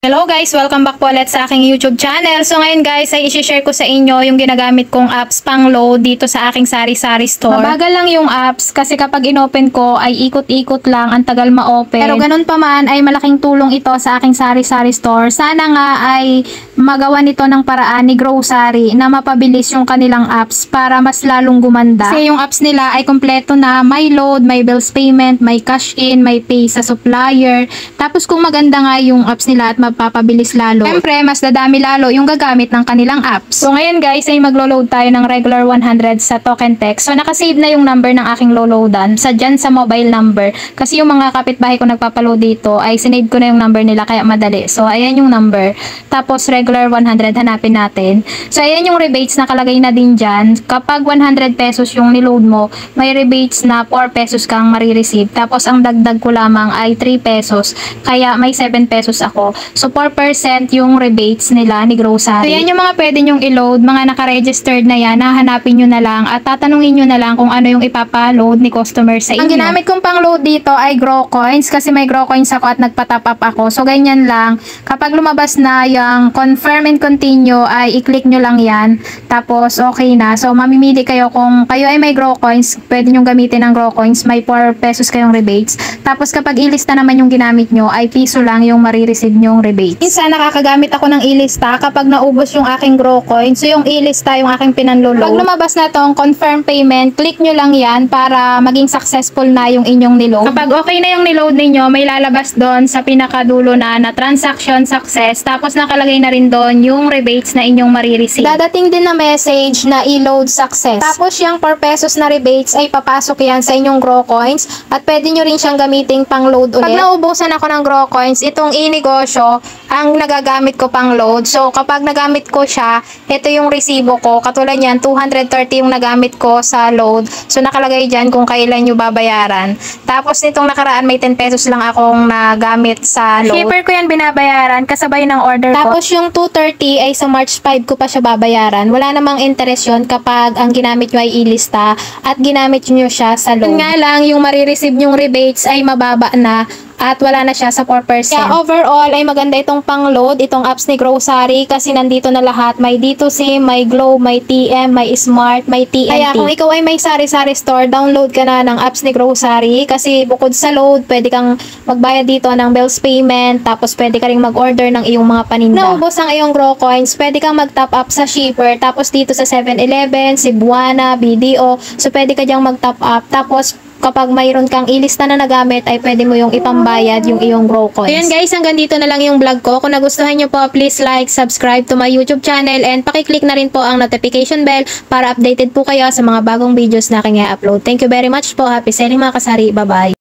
Hello guys! Welcome back po ulit sa aking YouTube channel. So ngayon guys ay isi-share ko sa inyo yung ginagamit kong apps pang load dito sa aking sari-sari store. Mabagal lang yung apps kasi kapag inopen ko ay ikot-ikot lang, ang tagal ma-open. Pero ganun pa man ay malaking tulong ito sa aking sari-sari store. Sana nga ay magawa nito ng paraan ni Grocery na mapabilis yung kanilang apps para mas lalong gumanda. Kasi yung apps nila ay kompleto na, may load, may bills payment, may cash in, may pay sa supplier. Tapos kung maganda nga yung apps nila at papabilis lalo, siyempre mas dadami lalo yung gagamit ng kanilang apps. So ngayon guys ay maglo-load tayo ng regular 100 sa token text. So nakasave na yung number ng aking lo-loadan sa dyan sa mobile number. Kasi yung mga kapitbahay ko nagpapaload dito ay sinave ko na yung number nila kaya madali. So ayan yung number. Tapos regular 100 hanapin natin. So ayan yung rebates nakalagay na din dyan. Kapag 100 pesos yung niload mo, may rebates na 4 pesos kang marireceive. Tapos ang dagdag ko lamang ay 3 pesos. Kaya may 7 pesos ako. So 4% yung rebates nila ni Grocery. So yan yung mga pwede nyong i-load, mga naka-registered na yan, hahanapin nyo na lang at tatanungin nyo na lang kung ano yung ipapa-load ni customer sa inyo. Ang ginamit kong pang-load dito ay Grow Coins kasi may Grow Coins ako at nagpa-top up ako. So ganyan lang. Kapag lumabas na yung confirm and continue ay i-click nyo lang yan. Tapos okay na. So mamimili kayo kung kayo ay may Grow Coins, pwede nyo gamitin ang Grow Coins. May 4 pesos kayong rebates. Tapos kapag ilista naman yung ginamit nyo ay piso lang yung marireceive nyong rebates. Minsan nakakagamit ako ng ilista kapag naubos yung aking Grow Coins. So yung ilista yung aking pinanloload. Pag lumabas na tong confirm payment, click nyo lang yan para maging successful na yung inyong niload. Kapag okay na yung niload ninyo, may lalabas doon sa pinakadulo na transaction success. Tapos nakalagay na rin doon yung rebates na inyong marireceive. Dadating din na message na i-load success. Tapos yung 4 pesos na rebates ay papasok yan sa inyong Grow Coins at pwede nyo rin siyang gamiting pang load ulit. Pag naubusan ako ng Grow Coins, itong inegosyo ang nagagamit ko pang load. So, kapag nagamit ko siya, ito yung resibo ko. Katulad yan, 230 yung nagamit ko sa load. So, nakalagay dyan kung kailan nyo babayaran. Tapos, nitong nakaraan, may 10 pesos lang akong nagamit sa load. Shipper ko yan binabayaran, kasabay ng order ko. Tapos, yung 230 ay sa March 5 ko pa siya babayaran. Wala namang interest yun kapag ang ginamit nyo ay ilista at ginamit nyo siya sa load. Nga lang, yung marireceive nyong rebates ay mababa na at wala na siya sa 4%. Kaya overall ay maganda itong pang-load, itong apps ni Grocery kasi nandito na lahat. May D2C, may Globe, may TM, may Smart, may TNT. Kaya kung ikaw ay may sari-sari store, download ka na ng apps ni Grocery kasi bukod sa load, pwede kang magbayad dito ng bills payment, tapos pwede ka ring mag-order ng iyong mga paninda. Naubos ang iyong Grow Coins, pwede kang mag-top up sa shipper, tapos dito sa 7-Eleven, Cebuana, BDO, so pwede ka diyang mag-top up. Tapos kapag mayroon kang ilista na nagamit ay pwede mo yung ipambayad yung iyong Grow Coins. So yan guys, hanggang dito na lang yung vlog ko. Kung nagustuhan nyo po, please like, subscribe to my YouTube channel and pakiclick na rin po ang notification bell para updated po kayo sa mga bagong videos na aking i-upload. Thank you very much po. Happy selling mga kasari. Bye-bye.